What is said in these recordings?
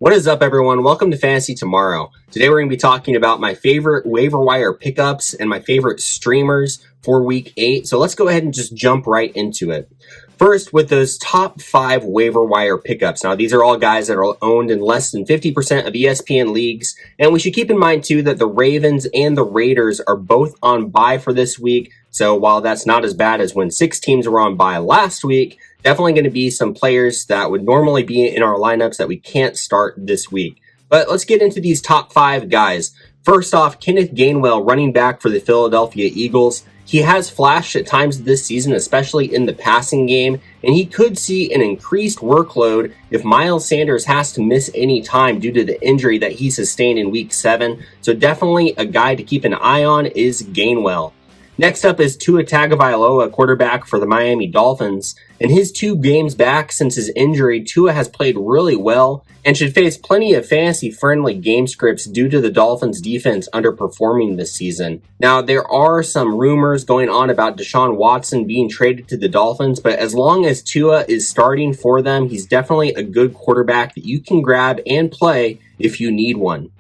What is up, everyone? Welcome to Fantasy Tomorrow. Today we're going to be talking about my favorite waiver wire pickups and my favorite streamers for Week 8. So let's go ahead and just jump right into it. First, with those top 5 waiver wire pickups. Now, these are all guys that are owned in less than 50% of ESPN leagues. And we should keep in mind, too, that the Ravens and the Raiders are both on bye for this week. So while that's not as bad as when 6 teams were on bye last week, definitely going to be some players that would normally be in our lineups that we can't start this week. But let's get into these top 5 guys. First off, Kenneth Gainwell, running back for the Philadelphia Eagles. He has flashed at times this season, especially in the passing game, and he could see an increased workload if Miles Sanders has to miss any time due to the injury that he sustained in Week 7. So definitely a guy to keep an eye on is Gainwell. Next up is Tua Tagovailoa, quarterback for the Miami Dolphins. In his 2 games back since his injury, Tua has played really well and should face plenty of fantasy-friendly game scripts due to the Dolphins' defense underperforming this season. Now, there are some rumors going on about Deshaun Watson being traded to the Dolphins, but as long as Tua is starting for them, he's definitely a good quarterback that you can grab and play if you need one.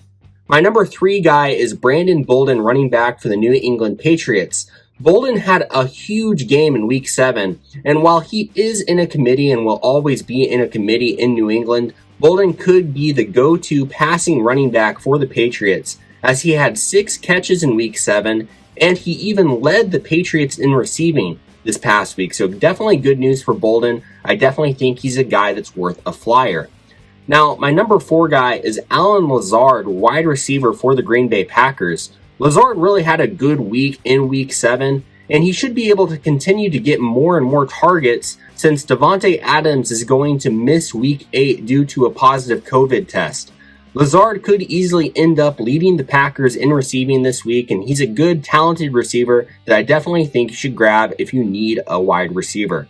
My number 3 guy is Brandon Bolden, running back for the New England Patriots. Bolden had a huge game in Week 7, and while he is in a committee and will always be in a committee in New England, Bolden could be the go-to passing running back for the Patriots, as he had 6 catches in Week 7, and he even led the Patriots in receiving this past week. So definitely good news for Bolden. I definitely think he's a guy that's worth a flyer. Now, my number 4 guy is Lazard, wide receiver for the Green Bay Packers. Lazard really had a good week in Week 7, and he should be able to continue to get more and more targets since Davante Adams is going to miss Week 8 due to a positive COVID test. Lazard could easily end up leading the Packers in receiving this week, and he's a good, talented receiver that I definitely think you should grab if you need a wide receiver.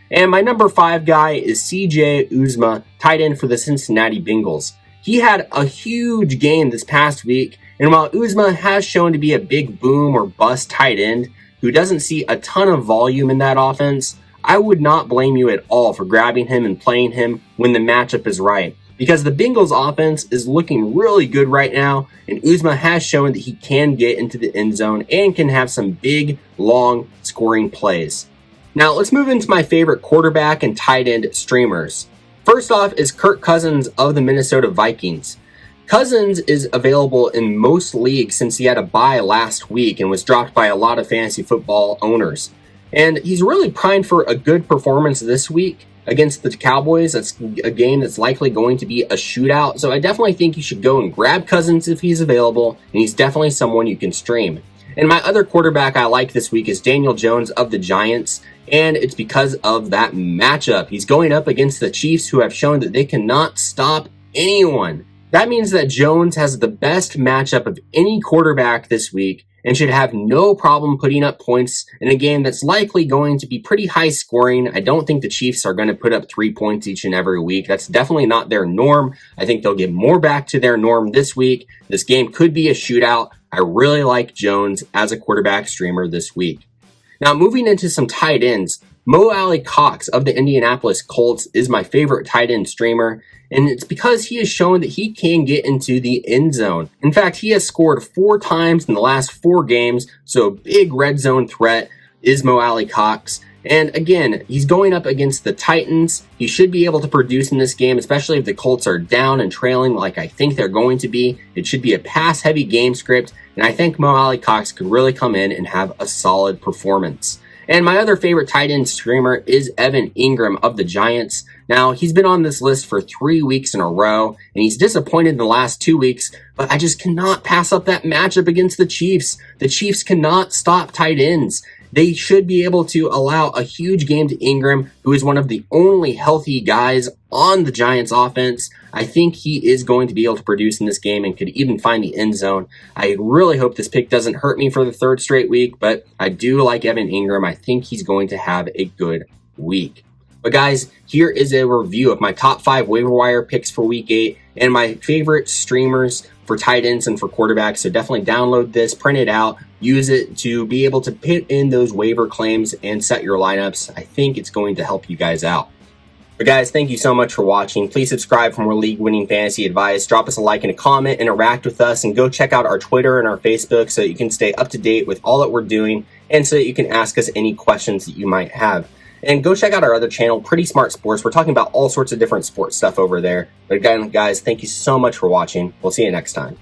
And my number 5 guy is CJ Uzomah, tight end for the Cincinnati Bengals. He had a huge game this past week, and while Uzomah has shown to be a big boom or bust tight end who doesn't see a ton of volume in that offense, I would not blame you at all for grabbing him and playing him when the matchup is right, because the Bengals offense is looking really good right now, and Uzomah has shown that he can get into the end zone and can have some big, long scoring plays. Now, let's move into my favorite quarterback and tight end streamers. First off is Kirk Cousins of the Minnesota Vikings. Cousins is available in most leagues since he had a bye last week and was dropped by a lot of fantasy football owners. And he's really primed for a good performance this week against the Cowboys. That's a game that's likely going to be a shootout. So I definitely think you should go and grab Cousins if he's available, and he's definitely someone you can stream. And my other quarterback I like this week is Daniel Jones of the Giants, and it's because of that matchup. He's going up against the Chiefs, who have shown that they cannot stop anyone. That means that Jones has the best matchup of any quarterback this week and should have no problem putting up points in a game that's likely going to be pretty high scoring. I don't think the Chiefs are going to put up 3 points each and every week. That's definitely not their norm. I think they'll get more back to their norm this week. This game could be a shootout. I really like Jones as a quarterback streamer this week. Now, moving into some tight ends, Alie-Cox of the Indianapolis Colts is my favorite tight end streamer, and it's because he has shown that he can get into the end zone. In fact, he has scored 4 times in the last 4 games, so a big red zone threat is Alie-Cox. And again, he's going up against the Titans. He should be able to produce in this game, especially if the Colts are down and trailing like I think they're going to be. It should be a pass-heavy game script, and I think Alie-Cox could really come in and have a solid performance. And my other favorite tight end streamer is Evan Engram of the Giants. Now, he's been on this list for 3 weeks in a row, and he's disappointed in the last 2 weeks, but I just cannot pass up that matchup against the Chiefs. The Chiefs cannot stop tight ends. They should be able to allow a huge game to Engram, who is one of the only healthy guys on the Giants offense. I think he is going to be able to produce in this game and could even find the end zone. I really hope this pick doesn't hurt me for the 3rd straight week, but I do like Evan Engram. I think he's going to have a good week. But guys, here is a review of my top 5 waiver wire picks for Week 8 and my favorite streamers for tight ends and for quarterbacks. So definitely download this, print it out, use it to be able to put in those waiver claims and set your lineups. I think it's going to help you guys out. But guys, thank you so much for watching. Please subscribe for more league-winning fantasy advice. Drop us a like and a comment, interact with us, and go check out our Twitter and our Facebook so that you can stay up to date with all that we're doing and so that you can ask us any questions that you might have. And go check out our other channel, Pretty Smart Sports. We're talking about all sorts of different sports stuff over there. But again, guys, thank you so much for watching. We'll see you next time.